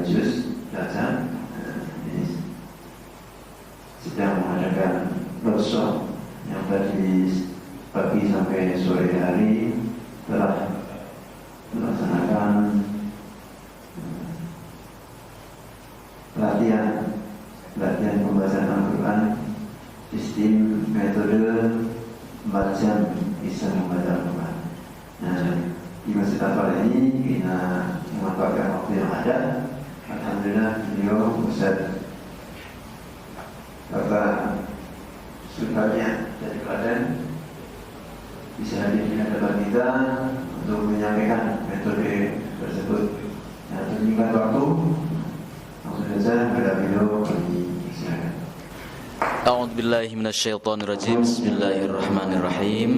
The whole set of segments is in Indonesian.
juz belajar. Ini sedang mengadakan workshop yang tadi pagi sampai sore hari telah melaksanakan pelatihan pembahasan Al-Quran, sistem metode 4 jam bisa membaca Al-Quran. Nah, di Masjid Al-Falah ini kita memanfaatkan waktu yang ada. Alhamdulillah beliau Ustaz Bapak Sultannya dari Klaten bisa hadir di hadapan kita untuk menyampaikan metode tersebut. Nah, untuk menyingkat waktu, langsung saja kepada beliau kami silakan. A'udzubillahi minasyaitonirrajim. Bismillahirrahmanirrahim.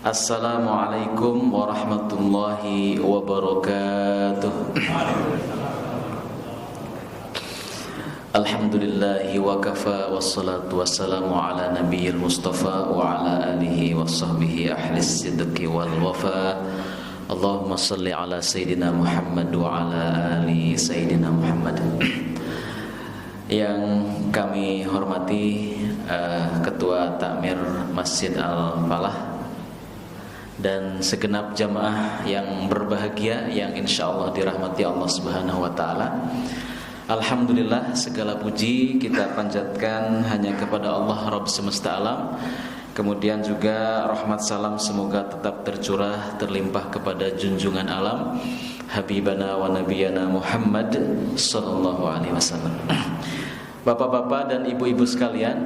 Assalamualaikum warahmatullahi wabarakatuh. Alhamdulillahi wa kafa, wassalatu wassalamu ala nabiyyil mustafa wa ala alihi wa sahbihi ahli sidqi wal wafa. Allahumma salli ala Sayyidina Muhammad wa ala ali Sayyidina Muhammad. Yang kami hormati Ketua Takmir Masjid Al-Falah dan segenap jamaah yang berbahagia yang insyaallah dirahmati Allah Subhanahu wa taala. Alhamdulillah, segala puji kita panjatkan hanya kepada Allah Rabb semesta alam. Kemudian juga rahmat salam semoga tetap tercurah terlimpah kepada junjungan alam Habibana wa Nabiyana Muhammad sallallahu alaihi wasallam. Bapak-bapak dan ibu-ibu sekalian,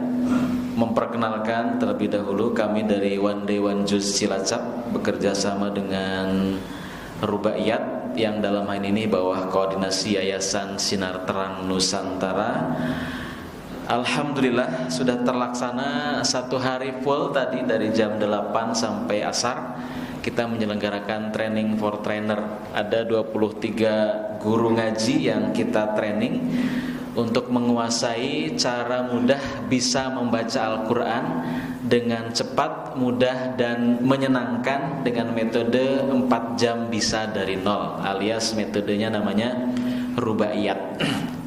memperkenalkan terlebih dahulu kami dari One Day One Juz Cilacap bekerja sama dengan Rubaiyat yang dalam hal ini bawah koordinasi Yayasan Sinar Terang Nusantara. Alhamdulillah sudah terlaksana 1 hari full tadi dari jam 8 sampai asar. Kita menyelenggarakan training for trainer. Ada 23 guru ngaji yang kita training untuk menguasai cara mudah bisa membaca Al-Quran dengan cepat, mudah, dan menyenangkan dengan metode 4 jam bisa dari nol, alias metodenya namanya Rubaiyat.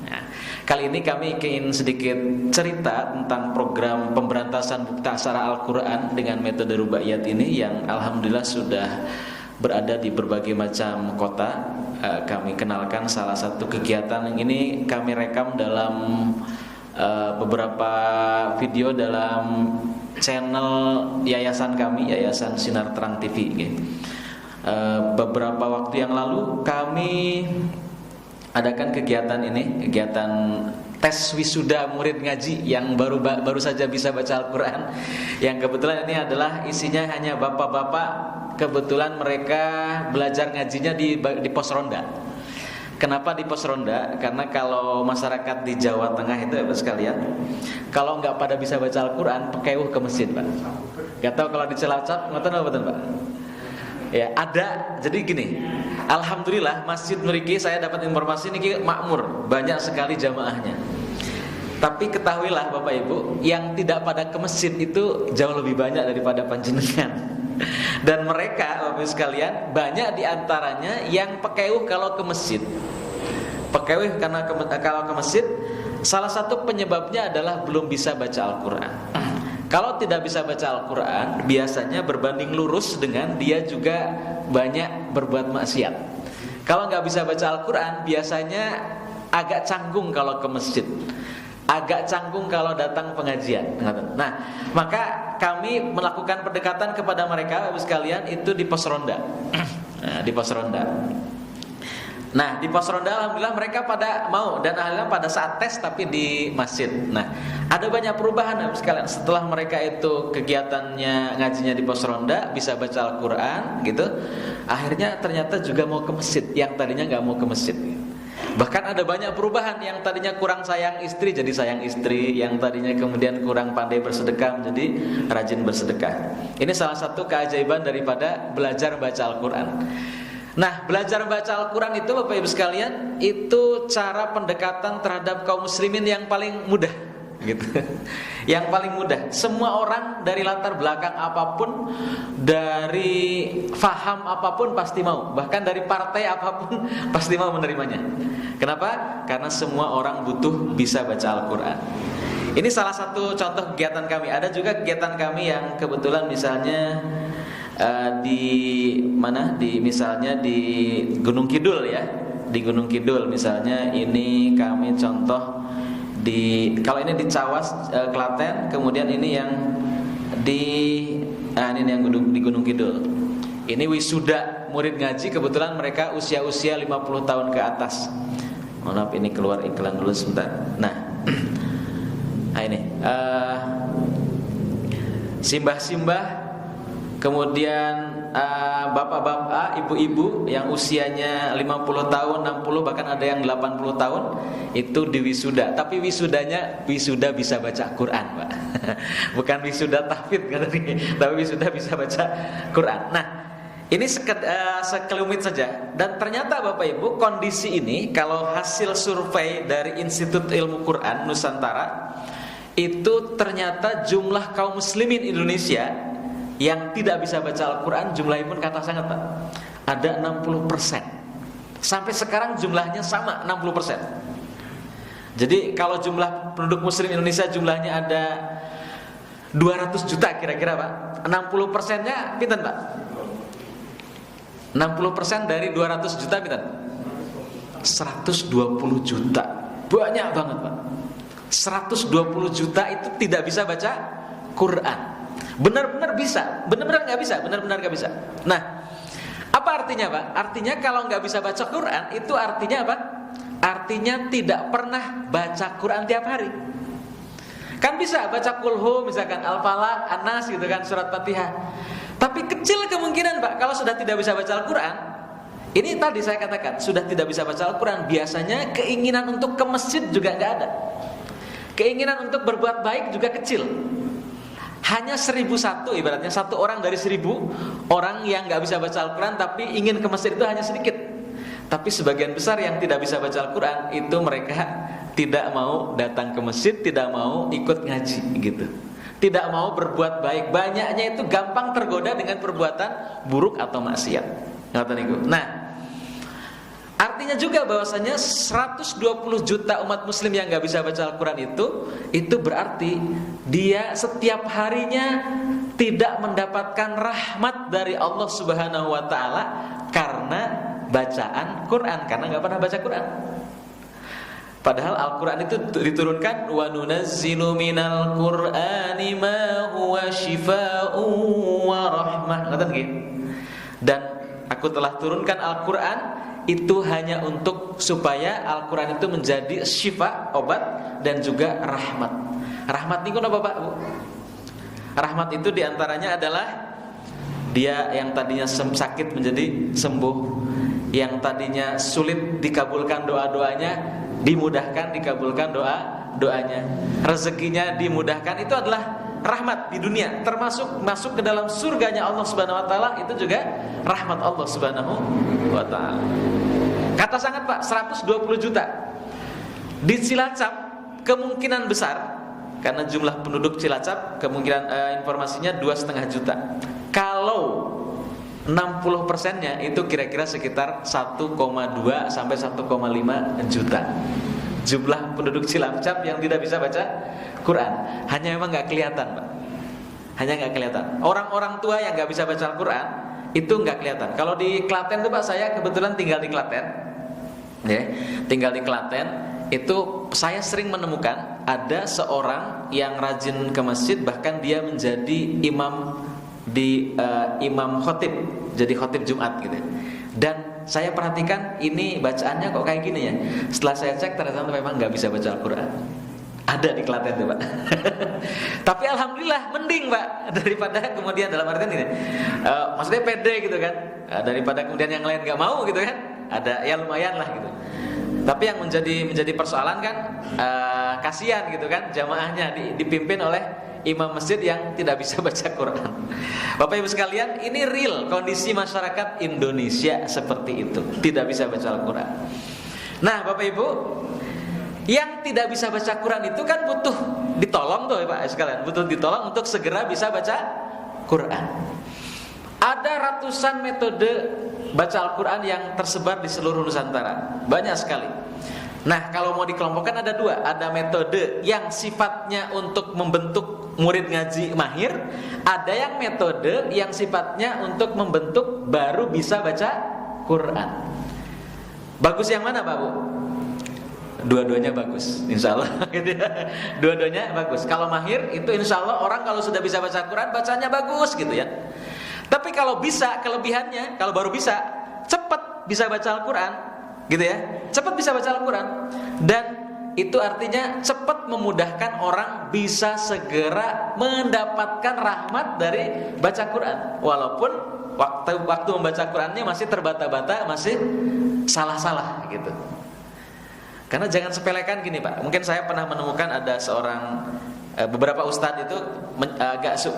Nah, kali ini kami ingin sedikit cerita tentang program pemberantasan buta aksara Al-Quran dengan metode Rubaiyat ini yang alhamdulillah sudah berada di berbagai macam kota. Kami kenalkan salah satu kegiatan yang ini kami rekam dalam beberapa video dalam channel yayasan kami, Yayasan Sinar Terang TV. Beberapa waktu yang lalu kami adakan kegiatan ini, kegiatan tes wisuda murid ngaji yang baru saja bisa baca Al-Quran. Yang kebetulan ini adalah isinya hanya bapak-bapak. Kebetulan mereka belajar ngajinya di pos ronda. Kenapa di pos ronda? Karena kalau masyarakat di Jawa Tengah itu ya Pak sekalian, kalau nggak pada bisa baca Al-Quran, pekeuh ke masjid Pak. Gak tahu kalau di Cilacap, nggak tahu betul Pak. Ya ada. Jadi gini, alhamdulillah masjid mriki saya dapat informasi ini makmur, banyak sekali jamaahnya. Tapi ketahuilah Bapak Ibu, yang tidak pada ke masjid itu jauh lebih banyak daripada panjenengan. Dan mereka Bapak Ibu sekalian, banyak diantaranya yang pekeuh kalau ke masjid. Pekeuh karena kalau ke masjid, salah satu penyebabnya adalah belum bisa baca Al-Quran. Kalau tidak bisa baca Al-Quran, biasanya berbanding lurus dengan dia juga banyak berbuat maksiat. Kalau nggak bisa baca Al-Quran, biasanya agak canggung kalau ke masjid, agak canggung kalau datang pengajian. Nah, maka kami melakukan pendekatan kepada mereka Bapak sekalian itu di pos ronda. Nah, di pos ronda. Nah, di pos ronda alhamdulillah mereka pada mau dan alhamdulillah pada saat tes tapi di masjid. Nah, ada banyak perubahan Bapak sekalian. Setelah mereka itu kegiatannya ngajinya di pos ronda, bisa baca Al-Quran gitu. Akhirnya ternyata juga mau ke masjid yang tadinya nggak mau ke masjid. Bahkan ada banyak perubahan, yang tadinya kurang sayang istri jadi sayang istri, yang tadinya kemudian kurang pandai bersedekah menjadi rajin bersedekah. Ini salah satu keajaiban daripada belajar baca Al-Quran. Nah, belajar baca Al-Quran itu Bapak Ibu sekalian, itu cara pendekatan terhadap kaum muslimin yang paling mudah gitu. Yang paling mudah. Semua orang dari latar belakang apapun, dari faham apapun pasti mau, bahkan dari partai apapun pasti mau menerimanya. Kenapa? Karena semua orang butuh bisa baca Al-Quran. Ini salah satu contoh kegiatan kami. Ada juga kegiatan kami yang kebetulan misalnya di mana? Misalnya di Gunung Kidul ya. Di Gunung Kidul misalnya ini kami contoh kalau ini di Cawas Klaten, kemudian ini yang ini yang di Gunung Kidul. Ini wisuda murid ngaji, kebetulan mereka usia-usia 50 tahun ke atas. Mohon maaf ini keluar iklan dulu sebentar. Nah ini simbah-simbah, kemudian bapak-bapak, ibu-ibu yang usianya 50 tahun, 60 bahkan ada yang 80 tahun itu di wisuda. Tapi wisudanya wisuda bisa baca Quran, Pak. Bukan wisuda tahfidz tapi wisuda bisa baca Quran. Nah, ini sekelumit saja. Dan ternyata Bapak Ibu, kondisi ini kalau hasil survei dari Institut Ilmu Quran Nusantara, itu ternyata jumlah kaum muslimin Indonesia yang tidak bisa baca Al-Quran jumlahnya pun kata sangat, Pak. Ada 60%. Sampai sekarang jumlahnya sama 60%. Jadi kalau jumlah penduduk muslim Indonesia jumlahnya ada 200 juta kira-kira, Pak. 60%-nya pinten, Pak? 60% dari 200 juta pinten? 120 juta. Banyak banget, Pak. 120 juta itu tidak bisa baca Quran. Benar-benar bisa, benar-benar nggak bisa. Nah, apa artinya, Pak? Artinya kalau nggak bisa baca Quran itu artinya apa? Artinya tidak pernah baca Quran tiap hari. Kan bisa baca kulhu misalkan Al-Falaq, An-Nas gitu kan, surat Fatihah. Tapi kecil kemungkinan, Pak, kalau sudah tidak bisa baca Al-Quran. Ini tadi saya katakan sudah tidak bisa baca Al-Quran, biasanya keinginan untuk ke masjid juga nggak ada. Keinginan untuk berbuat baik juga kecil. Hanya 1001, ibaratnya satu orang dari 1000 orang yang nggak bisa baca Al-Quran tapi ingin ke masjid itu hanya sedikit. Tapi sebagian besar yang tidak bisa baca Al-Quran itu mereka tidak mau datang ke masjid, tidak mau ikut ngaji gitu, tidak mau berbuat baik. Banyaknya itu gampang tergoda dengan perbuatan buruk atau maksiat. Nah, artinya juga bahwasanya 120 juta umat muslim yang gak bisa baca Al-Quran itu berarti dia setiap harinya tidak mendapatkan rahmat dari Allah Subhanahu wa ta'ala karena bacaan Quran, karena gak pernah baca Quran. Padahal Al-Quran itu diturunkan wa nunazzilu minal Qur'ani ma huwa shifaa'un wa rahmah. Dan aku telah turunkan Al-Quran itu hanya untuk supaya Al-Quran itu menjadi syifa, obat, dan juga rahmat. Rahmat ini apa, Pak? Rahmat itu diantaranya adalah dia yang tadinya sakit menjadi sembuh, yang tadinya sulit dikabulkan doa-doanya dimudahkan, dikabulkan doanya, rezekinya dimudahkan. Itu adalah rahmat di dunia, termasuk masuk ke dalam surganya Allah Subhanahu wa taala, itu juga rahmat Allah Subhanahu wa taala. Kata sangat, Pak, 120 juta. Di Cilacap kemungkinan besar, karena jumlah penduduk Cilacap kemungkinan informasinya 2,5 juta. Kalau 60%-nya itu kira-kira sekitar 1,2 sampai 1,5 juta. Jumlah penduduk Cilacap yang tidak bisa baca Quran. Hanya memang nggak kelihatan, Pak. Hanya nggak kelihatan. Orang-orang tua yang nggak bisa baca Quran itu nggak kelihatan. Kalau di Klaten tuh, Pak, saya kebetulan tinggal di Klaten, ya, tinggal di Klaten. Itu saya sering menemukan ada seorang yang rajin ke masjid, bahkan dia menjadi imam di imam khotib, jadi khotib Jumat gitu. Dan saya perhatikan ini bacaannya kok kayak gini ya. Setelah saya cek ternyata memang nggak bisa baca Al-Quran. Ada di Klaten tuh, Pak. Tapi alhamdulillah mending, Pak, daripada kemudian dalam artian ini, maksudnya pede gitu kan, daripada kemudian yang lain nggak mau gitu kan. Ada ya lumayan lah gitu. Tapi yang menjadi persoalan kan, kasihan gitu kan, jamaahnya dipimpin oleh imam masjid yang tidak bisa baca Quran. Bapak Ibu sekalian, ini real kondisi masyarakat Indonesia seperti itu, tidak bisa baca Al-Quran. Nah, Bapak Ibu, yang tidak bisa baca Quran itu kan butuh ditolong tuh, Pak sekalian, butuh ditolong untuk segera bisa baca Quran. Ada ratusan metode baca Al-Quran yang tersebar di seluruh Nusantara, banyak sekali. Nah, kalau mau dikelompokkan ada dua. Ada metode yang sifatnya untuk membentuk murid ngaji mahir. Ada yang metode yang sifatnya untuk membentuk baru bisa baca Quran. Bagus yang mana Pak Bu? Dua-duanya bagus, insya Allah. Dua-duanya bagus. Kalau mahir itu insya Allah orang kalau sudah bisa baca Quran, bacanya bagus gitu ya. Tapi kalau bisa, kelebihannya kalau baru bisa, cepat bisa baca Al-Quran gitu ya. Cepat bisa baca Al-Quran. Dan itu artinya cepat memudahkan orang bisa segera mendapatkan rahmat dari baca Quran. Walaupun waktu membaca Qurannya masih terbata-bata, masih salah-salah gitu. Karena jangan sepelekan gini Pak. Mungkin saya pernah menemukan ada seorang beberapa ustadz itu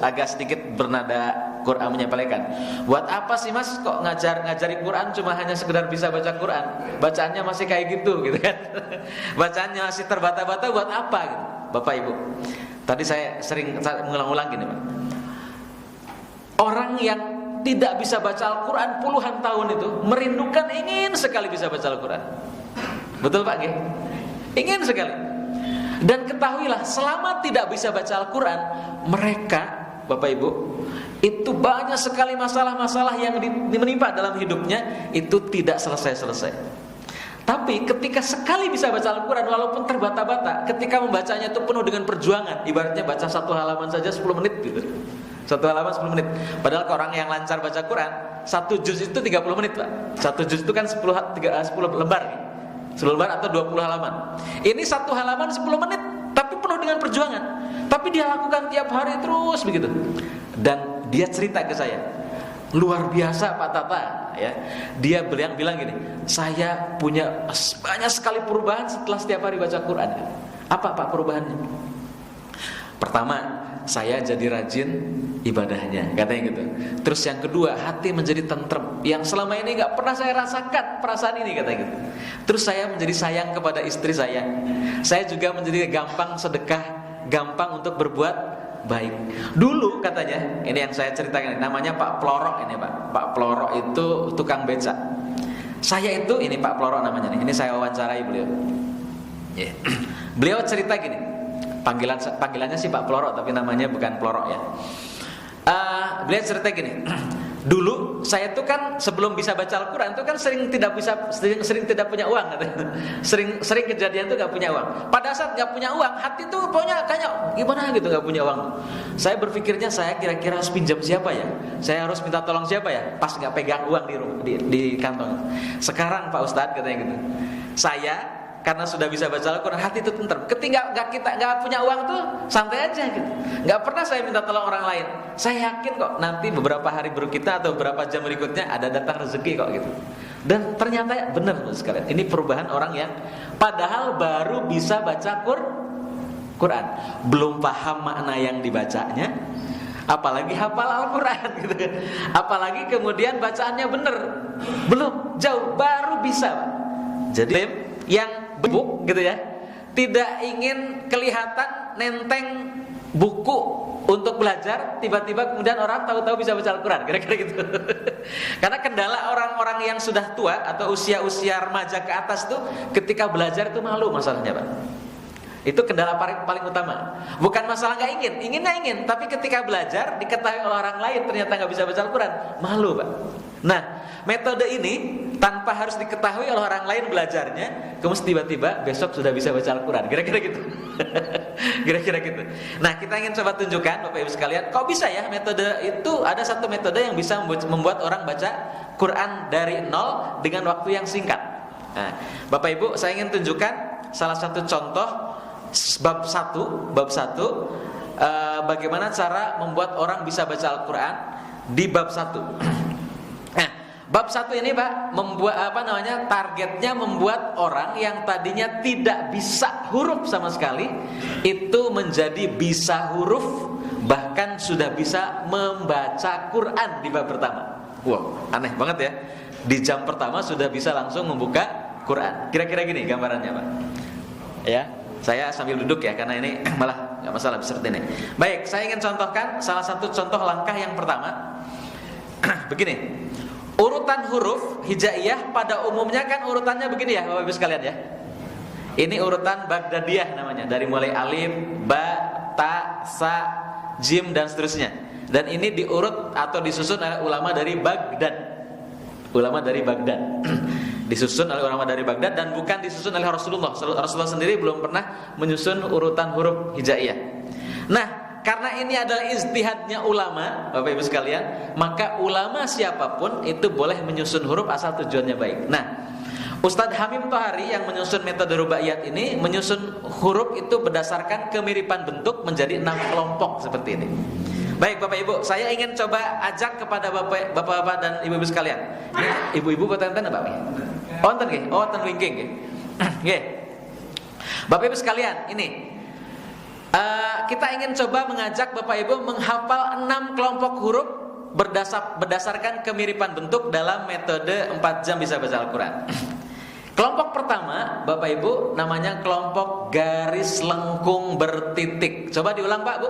agak sedikit bernada Quran menyepelekan. Buat apa sih Mas kok ngajari Quran cuma hanya sekedar bisa baca Quran? Bacaannya masih kayak gitu kan. Bacaannya masih terbata-bata, buat apa gitu. Bapak Ibu, tadi saya sering mengulang-ulang gini Pak. Orang yang tidak bisa baca Al-Quran puluhan tahun itu merindukan, ingin sekali bisa baca Al-Quran. Betul Pak G? Ingin sekali. Dan ketahuilah, selama tidak bisa baca Al-Quran, mereka, Bapak Ibu, itu banyak sekali masalah-masalah yang menimpa dalam hidupnya, itu tidak selesai-selesai. Tapi ketika sekali bisa baca Al-Quran, walaupun terbata-bata, ketika membacanya itu penuh dengan perjuangan. Ibaratnya baca satu halaman saja 10 menit gitu. Satu halaman 10 menit. Padahal orang yang lancar baca Quran, satu juz itu 30 menit Pak. Satu juz itu kan 10 lembar gitu. 10 lembar atau 20 halaman. Ini satu halaman 10 menit, tapi penuh dengan perjuangan. Tapi dia lakukan tiap hari terus begitu. Dan dia cerita ke saya, luar biasa Pak Tata ya. Dia bilang gini, saya punya banyak sekali perubahan setelah setiap hari baca Quran. Apa Pak perubahannya? Pertama, saya jadi rajin ibadahnya, katanya gitu. Terus yang kedua, hati menjadi tentrem. Yang selama ini gak pernah saya rasakan perasaan ini, katanya gitu. Terus saya menjadi sayang kepada istri saya. Saya juga menjadi gampang sedekah, gampang untuk berbuat baik. Dulu katanya, ini yang saya ceritakan, namanya Pak Plorok ini Pak. Pak Plorok itu tukang beca. Saya itu, ini Pak Plorok namanya nih. Ini saya wawancarai beliau. Beliau cerita gini. Panggilannya sih Pak Plorok, tapi namanya bukan Plorok ya. Beliau cerita gini. Dulu saya tuh kan sebelum bisa baca Al-Quran tuh kan sering tidak punya uang katanya. Sering kejadian tuh gak punya uang. Pada saat gak punya uang, hati tuh pokoknya kayak gimana gitu, gak punya uang. Saya berpikirnya, saya kira-kira harus pinjam siapa ya? Saya harus minta tolong siapa ya? Pas gak pegang uang di kantong. Sekarang Pak Ustadz katanya gitu, saya karena sudah bisa baca Al-Quran, hati itu tentrem. Ketika nggak punya uang tuh santai aja gitu. Nggak pernah saya minta tolong orang lain. Saya yakin kok nanti beberapa hari berikutnya atau beberapa jam berikutnya ada datang rezeki kok gitu. Dan ternyata benar sekalian. Ini perubahan orang yang padahal baru bisa baca Quran, belum paham makna yang dibacanya, apalagi hafal Al-Quran gitu kan. Apalagi kemudian bacaannya benar, belum, jauh, baru bisa. Jadi yang buk gitu ya, tidak ingin kelihatan nenteng buku untuk belajar, tiba-tiba kemudian orang tahu-tahu bisa baca Al-Quran, kira-kira gitu. Karena kendala orang-orang yang sudah tua atau usia-usia remaja ke atas tuh, ketika belajar itu malu masalahnya Pak. Itu kendala paling utama. Bukan masalah nggak inginnya ingin, tapi ketika belajar diketahui oleh orang lain ternyata nggak bisa baca Al-Quran, malu Pak. Nah, metode ini tanpa harus diketahui oleh orang lain belajarnya, kemudian tiba-tiba besok sudah bisa baca Al-Quran, kira-kira gitu. Kira-kira gitu. Nah, kita ingin coba tunjukkan Bapak Ibu sekalian, kok bisa ya metode itu, ada satu metode yang bisa membuat orang baca Quran dari nol dengan waktu yang singkat. Nah, Bapak Ibu, saya ingin tunjukkan salah satu contoh bab 1 bagaimana cara membuat orang bisa baca Al-Quran di bab 1. Bab 1 ini Pak membuat targetnya membuat orang yang tadinya tidak bisa huruf sama sekali itu menjadi bisa huruf, bahkan sudah bisa membaca Quran di bab pertama. Wow, aneh banget ya. Di jam pertama sudah bisa langsung membuka Quran. Kira-kira gini gambarannya Pak. Ya, saya sambil duduk ya karena ini malah nggak masalah seperti ini. Baik, saya ingin contohkan salah satu contoh langkah yang pertama. begini. Urutan huruf hijaiyah pada umumnya kan urutannya begini ya Bapak Ibu sekalian ya. Ini urutan Baghdadiyah namanya, dari mulai alif, ba, ta, sa, jim dan seterusnya. Dan ini diurut atau disusun oleh ulama dari Baghdad. Ulama dari Baghdad. Disusun oleh ulama dari Baghdad dan bukan disusun oleh Rasulullah. Rasulullah sendiri belum pernah menyusun urutan huruf hijaiyah. Nah, karena ini adalah ijtihadnya ulama, Bapak Ibu sekalian, maka ulama siapapun itu boleh menyusun huruf asal tujuannya baik. Nah, Ustadz Hamim Tohari yang menyusun metode rubaiyat ini menyusun huruf itu berdasarkan kemiripan bentuk menjadi 6 kelompok seperti ini. Baik Bapak Ibu, saya ingin coba ajak kepada Bapak-bapak dan Ibu-ibu sekalian. Ini Ibu-ibu boten Bapak nggih? Oh enten nggih, oh enten wingking nggih. Nggih. Bapak Ibu sekalian, ini kita ingin coba mengajak Bapak Ibu menghafal 6 kelompok huruf berdasarkan kemiripan bentuk dalam metode 4 jam bisa baca Al-Quran. Kelompok pertama Bapak Ibu namanya kelompok garis lengkung bertitik. Coba diulang Pak Bu.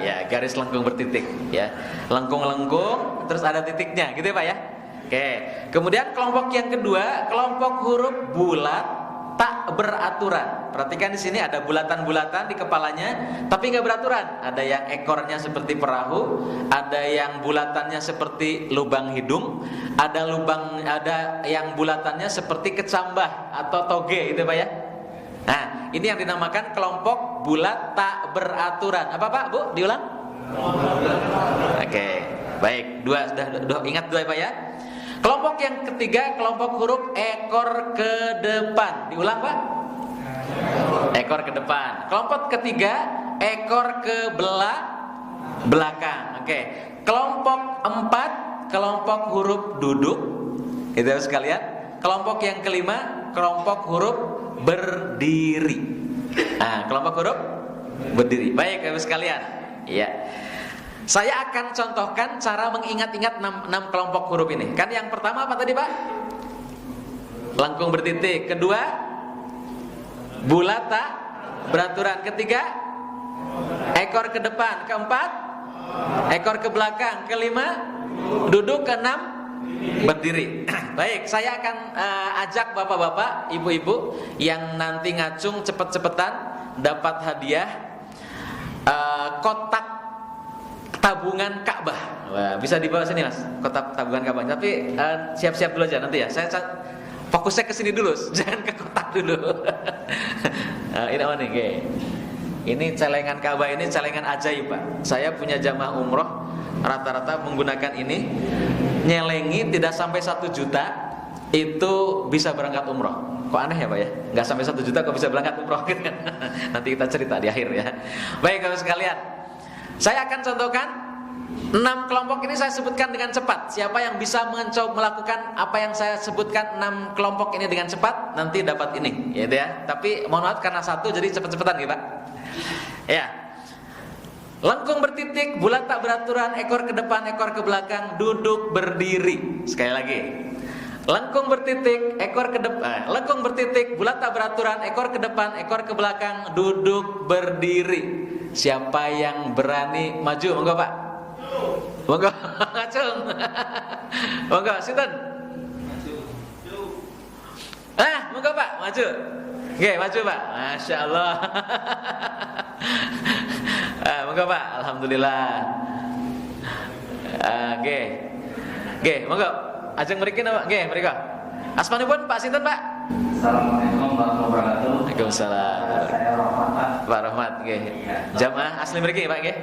Ya, garis lengkung bertitik ya. Lengkung-lengkung terus ada titiknya gitu ya Pak ya. Oke. Kemudian kelompok yang kedua kelompok huruf bulat tak beraturan. Perhatikan di sini ada bulatan-bulatan di kepalanya, tapi nggak beraturan. Ada yang ekornya seperti perahu, ada yang bulatannya seperti lubang hidung, ada yang bulatannya seperti kecambah atau toge, gitu Pak ya. Nah, ini yang dinamakan kelompok bulat tak beraturan. Apa Pak, Bu? Diulang? Oke, baik. Sudah ingat dua ya Pak ya. Kelompok yang ketiga kelompok huruf ekor ke depan. Diulang Pak. Ekor ke depan. Kelompok ketiga ekor ke belakang. Oke. Kelompok 4 kelompok huruf duduk. Itu sekalian. Kelompok yang kelima kelompok huruf berdiri. Nah, kelompok huruf berdiri. Baik Bapak sekalian. Iya. Saya akan contohkan cara mengingat-ingat 6 kelompok huruf ini. Kan yang pertama apa tadi Pak? Lengkung bertitik. Kedua bulat tak beraturan. Ketiga ekor ke depan. Keempat ekor ke belakang. Kelima duduk. Keenam berdiri. Baik, saya akan ajak bapak-bapak, ibu-ibu yang nanti ngacung cepet-cepetan dapat hadiah kotak tabungan Ka'bah. Wah, bisa dibawa sini Mas, kotak tabungan Ka'bah. Tapi siap-siap dulu aja nanti ya. Saya fokusnya ke sini dulu, jangan ke kotak dulu. Ini apa nih? Ini celengan Ka'bah, ini celengan ajaib Pak. Saya punya jamaah umroh rata-rata menggunakan ini. Nyelengi tidak sampai 1 juta itu bisa berangkat umroh. Kok aneh ya Pak ya? Nggak sampai 1 juta kok bisa berangkat umroh. Nanti kita cerita di akhir ya. Baik Bapak sekalian, saya akan contohkan 6 kelompok ini saya sebutkan dengan cepat. Siapa yang bisa melakukan apa yang saya sebutkan 6 kelompok ini dengan cepat, nanti dapat ini, gitu ya. Tapi mohon maaf karena 1 jadi cepet-cepetan gitu Pak. Ya. Lengkung bertitik, bulat tak beraturan, ekor ke depan, ekor ke belakang, duduk berdiri. Sekali lagi. Lengkung bertitik, ekor ke depan, lengkung bertitik, bulat tak beraturan, ekor ke depan, ekor ke belakang, duduk berdiri. Siapa yang berani maju? Monggo Pak. Monggo, ngacung. Monggo, sinten? Monggo Pak, maju. Oke, maju Pak. Masya Allah. Monggo Pak, alhamdulillah. Oke, monggo. Ajeng mriki napa? Nggih, mrika. Asmanipun Pak sinten, Pak? Assalamualaikum warahmatullahi wabarakatuh. Waalaikumsalam. Saya Rahmat. Pak Rahmat, nggih. Jamaah asli mriki, Pak nggih?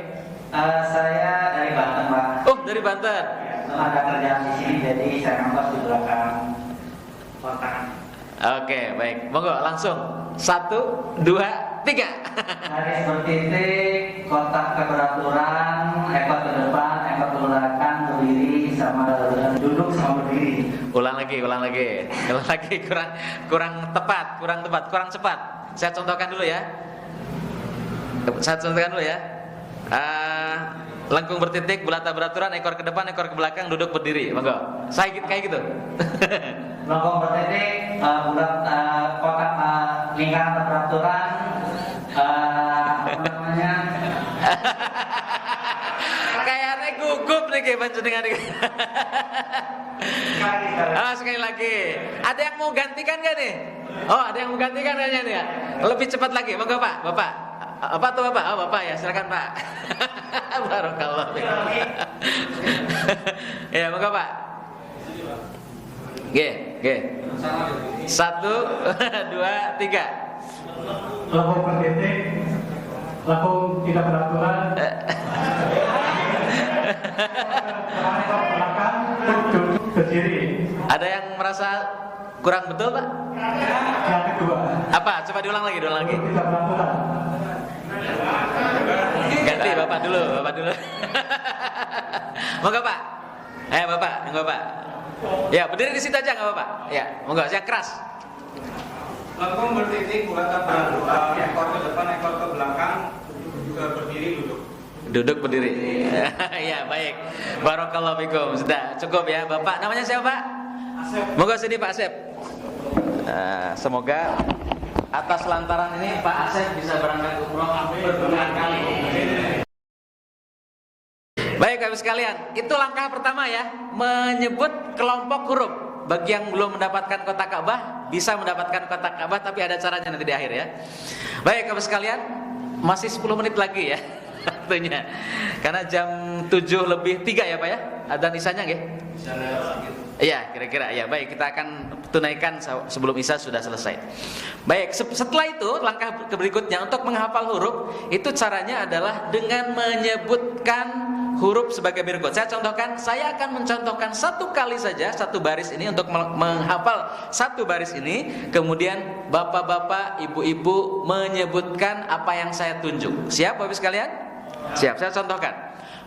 Saya dari Banten, Pak. Oh, dari Banten. Ada kerjaan di sini, jadi saya ngangkos di belakang kotak. Oke, baik. Monggo langsung. 1, 2, 3. Garis bertitik, kotak keberaturan, ekor ke depan, ekor ke belakang, berdiri sama duduk sama berdiri. Ulang lagi. Kurang tepat, kurang cepat. Saya contohkan dulu ya. Lengkung bertitik, bulat tak beraturan, ekor ke depan, ekor ke belakang, duduk berdiri. Monggo. Saya kayak gitu. Lengkung bertitik, bulat kotak lingkaran beraturan, apa namanya? Kayaknya niki panjenengan niki. Sekali lagi. Ada yang mau gantikan gak nih? Oh, ada yang mau gantikan kayaknya nih ya. Lebih cepat lagi. Monggo Pak, Bapak. Apa tuh Bapak? Oh, Bapak ya, silakan Pak. Barakallah. Ya, monggo Pak. Oke. 1, 2, 3. Lakon pendidik, lakon tidak beraturan, belakang, duduk berdiri. Ada yang merasa kurang betul Pak? Yang kedua, Apa? Coba diulang lagi. tidak beraturan. Ganti Bapak dulu. Monggo Pak. Monggo Pak. Ya, berdiri di situ aja nggak apa-apa. Ya, monggo, yang keras. Lakon berdiri buat beraturan, ekor ke depan, ekor ke belakang, berdiri duduk. Duduk berdiri. Ya, baik. Barakallahu fikum. Sudah cukup ya, Bapak. Namanya siapa, Pak? Asep. Monggo sini Pak Asep. Semoga atas lantaran ini Pak Asep bisa berangkat umroh berkali-kali. Baik, Bapak sekalian, itu langkah pertama ya, menyebut kelompok huruf. Bagi yang belum mendapatkan kotak Ka'bah, bisa mendapatkan kotak Ka'bah, tapi ada caranya nanti di akhir ya. Baik, Bapak sekalian, masih 10 menit lagi ya waktunya. Karena jam 7:03 ya Pak ya, adzan isanya nggih? Iya, kira-kira ya. Baik, kita akan tunaikan sebelum isya sudah selesai. Baik, setelah itu langkah berikutnya untuk menghafal huruf, itu caranya adalah dengan menyebutkan huruf sebagai berikut. Saya akan mencontohkan satu kali saja satu baris ini untuk menghafal satu baris ini. Kemudian bapak-bapak, ibu-ibu menyebutkan apa yang saya tunjuk. Siap Bapak sekalian? Siap, saya contohkan.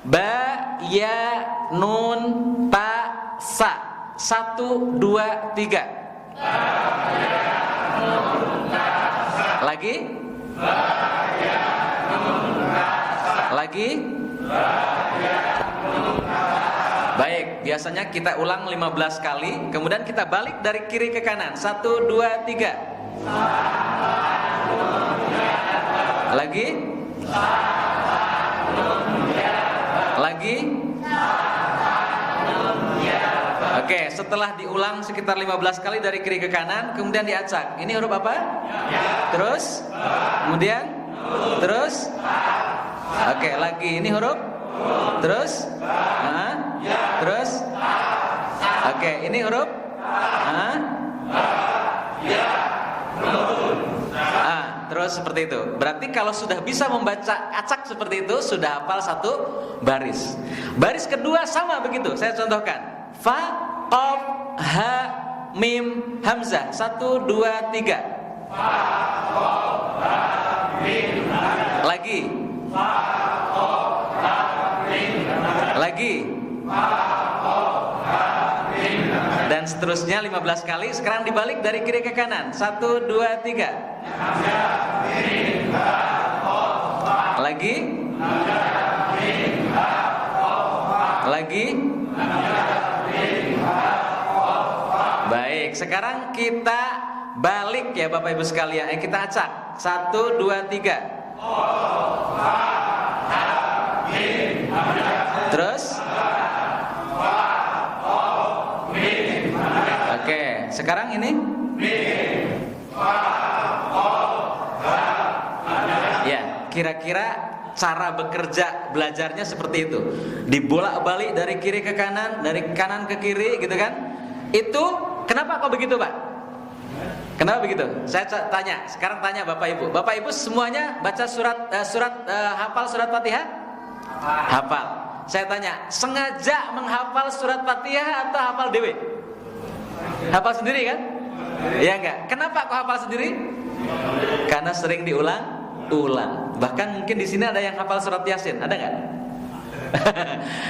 Ba, ya, nun, ta, sa. 1, 2, 3. Lagi? Lagi? Baik, biasanya kita ulang 15 kali, kemudian kita balik dari kiri ke kanan. 1, 2, 3. Lagi? Lagi? Oke, setelah diulang sekitar 15 kali dari kiri ke kanan, kemudian diacak. Ini huruf apa? Terus? Kemudian? Terus? Oke, lagi. Ini huruf? Terus? Terus? Oke, ini huruf? Terus seperti itu. Berarti kalau sudah bisa membaca acak seperti itu, sudah hafal satu baris. Baris kedua sama begitu. Saya contohkan. Fa, qaf, ha, mim, hamzah. 1, 2, 3. Fa, qaf, ha, mim, hamzah. Lagi. Fa, qaf, ha, mim, hamzah. Lagi. Fa, qaf, ha, mim, hamzah. Dan seterusnya 15 kali. Sekarang dibalik dari kiri ke kanan. 1, 2, 3. Hamzah, mim, ha, qaf, ha. Lagi. Hamzah, mim, ha, qaf, ha. Lagi. Baik, sekarang kita balik ya Bapak Ibu sekalian. Kita acak. 1, 2, 3. Terus? Oke, sekarang ini? Ya, kira-kira cara bekerja belajarnya seperti itu. Dibolak-balik dari kiri ke kanan, dari kanan ke kiri gitu kan? Itu kenapa kok begitu Pak? Kenapa begitu? Saya tanya, sekarang tanya Bapak Ibu. Bapak Ibu semuanya baca hafal surat Fatihah? Hafal. Saya tanya, sengaja menghafal surat Fatihah atau hafal dewe? Hafal sendiri kan? Iya enggak? Kenapa kok hafal sendiri? Karena sering diulang. Bahkan mungkin di sini ada yang hafal surat Yasin, ada enggak?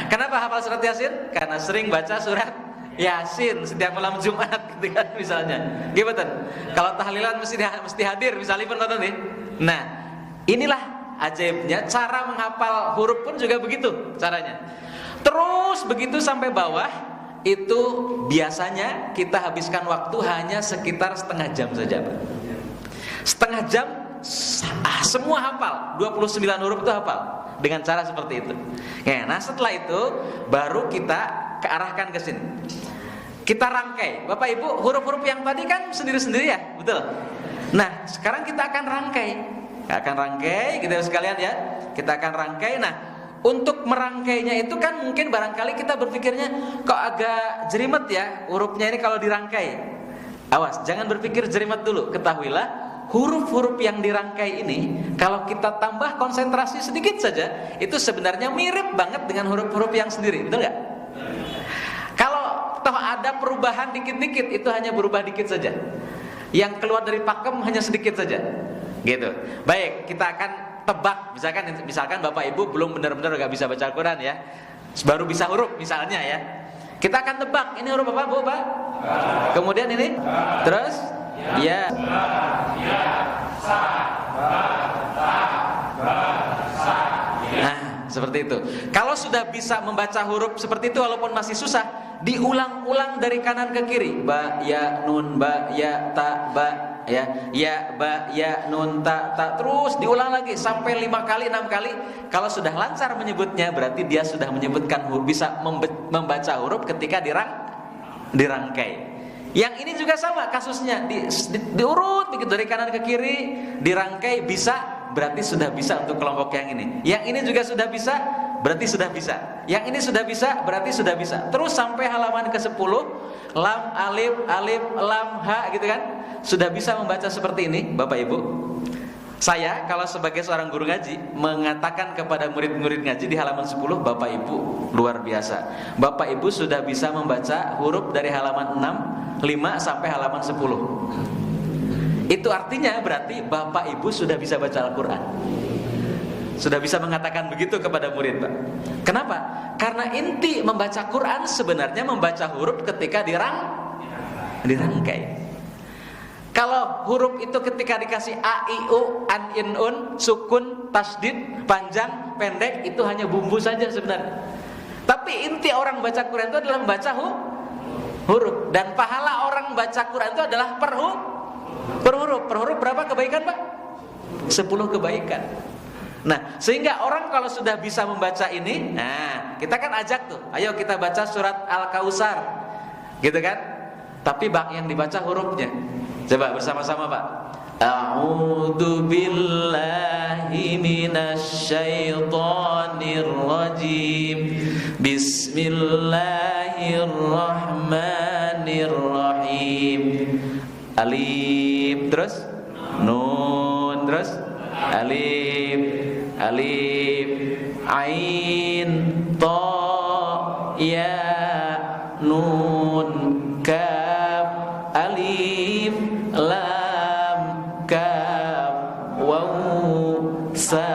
Kenapa hafal surat Yasin? Karena sering baca surat Yasin setiap malam Jumat gitu kan misalnya. Gimana? Kalau tahlilan mesti hadir misalnya pun nih. Nah, inilah ajaibnya cara menghafal huruf pun juga begitu caranya. Terus begitu sampai bawah itu biasanya kita habiskan waktu hanya sekitar setengah jam saja. Setengah jam semua hafal, 29 huruf itu hafal dengan cara seperti itu. Ya, nah setelah itu baru kita kearahkan ke sini. Kita rangkai. Bapak Ibu, huruf-huruf yang tadi kan sendiri-sendiri ya, betul? Nah, sekarang kita akan rangkai. Kita sekalian ya. Kita akan rangkai. Nah, untuk merangkainya itu kan mungkin barangkali kita berpikirnya kok agak jerimet ya hurufnya ini kalau dirangkai. Awas, jangan berpikir jerimet dulu. Ketahuilah, huruf-huruf yang dirangkai ini kalau kita tambah konsentrasi sedikit saja, itu sebenarnya mirip banget dengan huruf-huruf yang sendiri, betul nggak? Kalau toh ada perubahan dikit-dikit, itu hanya berubah dikit saja. Yang keluar dari pakem hanya sedikit saja, gitu. Baik, kita akan tebak. Misalkan Bapak Ibu belum benar-benar nggak bisa baca Al-Quran ya, baru bisa huruf misalnya ya. Kita akan tebak, ini huruf apa Bu, Pak? Kemudian ini, terus ya, nah seperti itu. Kalau sudah bisa membaca huruf seperti itu walaupun masih susah, diulang-ulang dari kanan ke kiri. Ba, ya, nun, ba, ya, ta, ba, ya, ba, ya, nun, ta, terus diulang lagi sampai 5 kali, 6 kali. Kalau sudah lancar menyebutnya, berarti dia sudah menyebutkan huruf, bisa membaca huruf ketika dirangkai. Yang ini juga sama kasusnya, diurut begitu dari kanan ke kiri, dirangkai bisa, berarti sudah bisa untuk kelompok yang ini. Yang ini juga sudah bisa, berarti sudah bisa. Yang ini sudah bisa, berarti sudah bisa. Terus sampai halaman ke-10, lam, alif, lam, ha gitu kan. Sudah bisa membaca seperti ini, Bapak Ibu. Saya kalau sebagai seorang guru ngaji mengatakan kepada murid-murid ngaji di halaman 10, Bapak Ibu luar biasa. Bapak Ibu sudah bisa membaca huruf dari halaman 6, 5 sampai halaman 10. Itu artinya berarti Bapak Ibu sudah bisa baca Al-Quran. Sudah bisa mengatakan begitu kepada murid, Pak. Kenapa? Karena inti membaca Quran sebenarnya membaca huruf ketika dirangkai. Kalau huruf itu ketika dikasih a, i, u, an, in, un, sukun, tasdid, panjang, pendek, itu hanya bumbu saja sebenarnya. Tapi inti orang baca Quran itu adalah membaca huruf. Dan pahala orang baca Quran itu adalah per huruf. Per huruf berapa kebaikan, Pak? 10 kebaikan. Nah, sehingga orang kalau sudah bisa membaca ini, nah, kita kan ajak tuh, ayo kita baca surat Al-Kautsar. Gitu kan? Tapi yang dibaca hurufnya. Coba bersama-sama, Pak. A'udzu billahi minasyaitonir rajim. Bismillahirrahmanirrahim. Alif, terus nun, terus alif, ain, ta, ya, nun, kaf, alif, lam, kaf, waw, sa,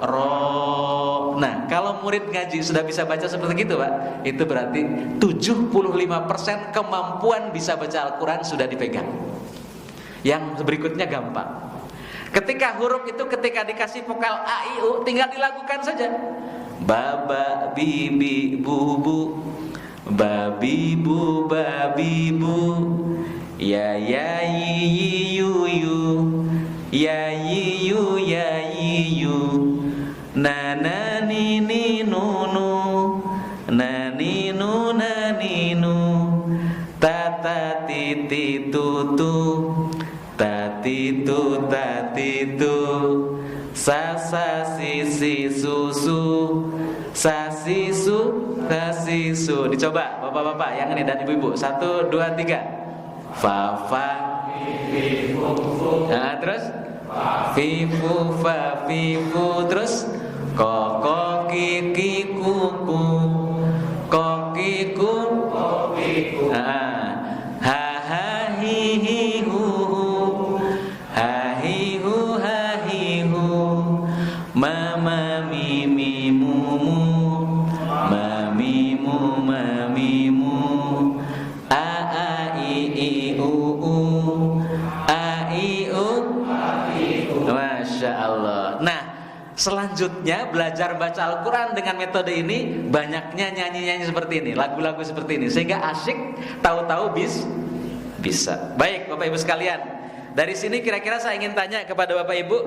ro. Nah, kalau murid ngaji sudah bisa baca seperti itu, Pak, itu berarti 75% kemampuan bisa baca Al-Quran sudah dipegang. Yang berikutnya gampang. Ketika huruf itu ketika dikasih vokal a, i, u, tinggal dilakukan saja. Baba, bibi, bubu, babi, bu, ya, yi, yu, ya, yi, yu, na, ni, nunu, na, nu, ta, ti, tu, tati tu, sa, si, su, si, su. Dicoba bapak-bapak yang ini dan ibu-ibu. 1, 2, 3. Fa, nah, terus fi, fu, terus ko, ki, ku, nah, ha, hi, hu, ma, mi, mu, a, i, u, Masya Allah. Nah, selanjutnya belajar baca Al-Quran dengan metode ini, banyaknya nyanyi-nyanyi seperti ini, lagu-lagu seperti ini, sehingga asyik, tahu-tahu bisa. Baik Bapak Ibu sekalian, dari sini kira-kira saya ingin tanya kepada Bapak Ibu,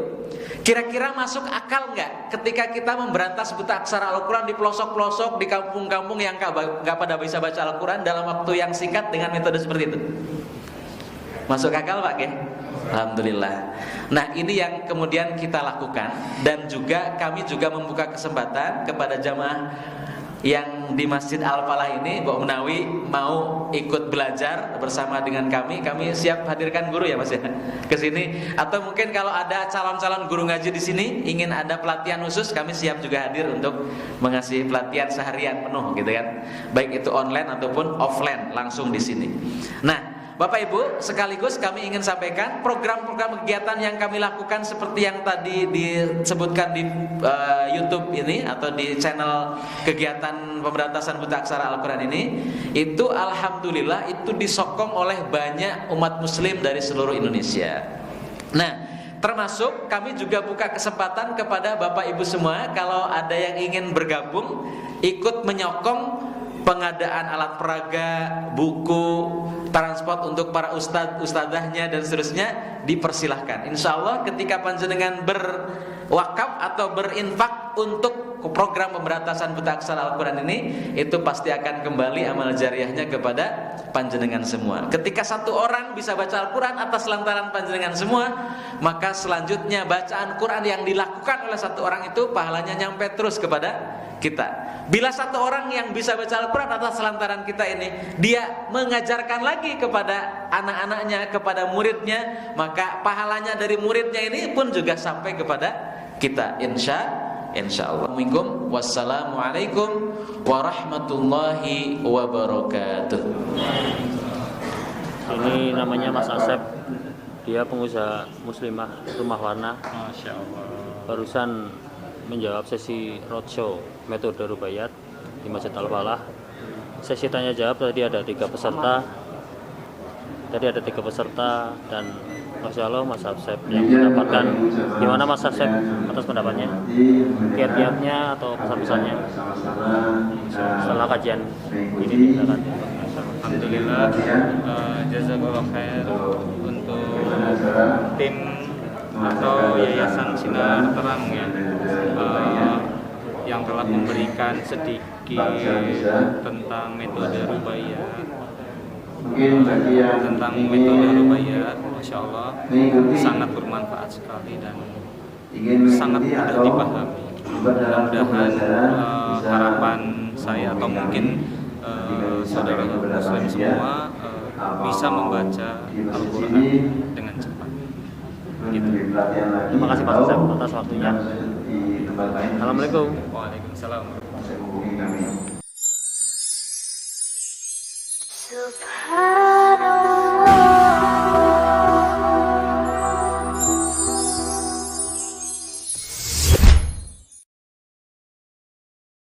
kira-kira masuk akal nggak ketika kita memberantas buta aksara Al-Quran di pelosok-pelosok, di kampung-kampung yang nggak pada bisa baca Al-Quran dalam waktu yang singkat dengan metode seperti itu? Masuk akal Pak Ke? Alhamdulillah. Nah, ini yang kemudian kita lakukan, dan juga kami juga membuka kesempatan kepada jamaah yang di Masjid Al-Falah ini, Mbak Menawi mau ikut belajar bersama dengan kami siap hadirkan guru ya Mas ya ke sini. Atau mungkin kalau ada calon-calon guru ngaji di sini ingin ada pelatihan khusus, kami siap juga hadir untuk mengasih pelatihan seharian penuh gitu kan. Baik itu online ataupun offline langsung di sini. Nah, Bapak Ibu, sekaligus kami ingin sampaikan program-program kegiatan yang kami lakukan seperti yang tadi disebutkan di YouTube ini atau di channel kegiatan pemberantasan buta aksara Al-Quran ini, itu alhamdulillah itu disokong oleh banyak umat muslim dari seluruh Indonesia. Nah, termasuk kami juga buka kesempatan kepada Bapak Ibu semua, kalau ada yang ingin bergabung ikut menyokong pengadaan alat peraga, buku, transport untuk para ustadzahnya dan seterusnya, dipersilahkan. Insya Allah ketika panjenengan berwakaf atau berinfak untuk program pemberantasan buta aksara Al-Quran ini, itu pasti akan kembali amal jariahnya kepada panjenengan semua. Ketika satu orang bisa baca Al-Quran atas lantaran panjenengan semua, maka selanjutnya bacaan Quran yang dilakukan oleh satu orang itu pahalanya nyampe terus kepada kita. Bila satu orang yang bisa baca Al-Quran atas lantaran kita ini, dia mengajarkan lagi kepada anak-anaknya, kepada muridnya, maka pahalanya dari muridnya ini pun juga sampai kepada kita, insya Allah. Wassalamualaikum warahmatullahi wabarakatuh. Ini namanya Mas Asep, dia pengusaha muslimah rumah warna. Masya Allah. Barusan menjawab sesi roadshow metode Rubaiyat di Masjid Al-Falah. Sesi tanya jawab tadi ada 3 peserta. Dan Masya Allah Mas Asep yang mendapatkan. Gimana Mas Asep atas pendapatnya? Kiat-kiatnya atau pesan-pesannya setelah kajian ini diadakan? Alhamdulillah, jazakallah khair untuk tim atau Yayasan Sinar Terang ya, yang telah memberikan sedikit tentang metode Rubaiyat. Masya Allah sangat bermanfaat sekali dan sangat mudah dipahami. Mudah-mudahan harapan saya atau mungkin saudara muslim semua bisa membaca Al-Quran dengan cepat. Gitu. Terima kasih Pak Asep atas waktunya. Assalamualaikum. Waalaikumsalam. Subhanallah.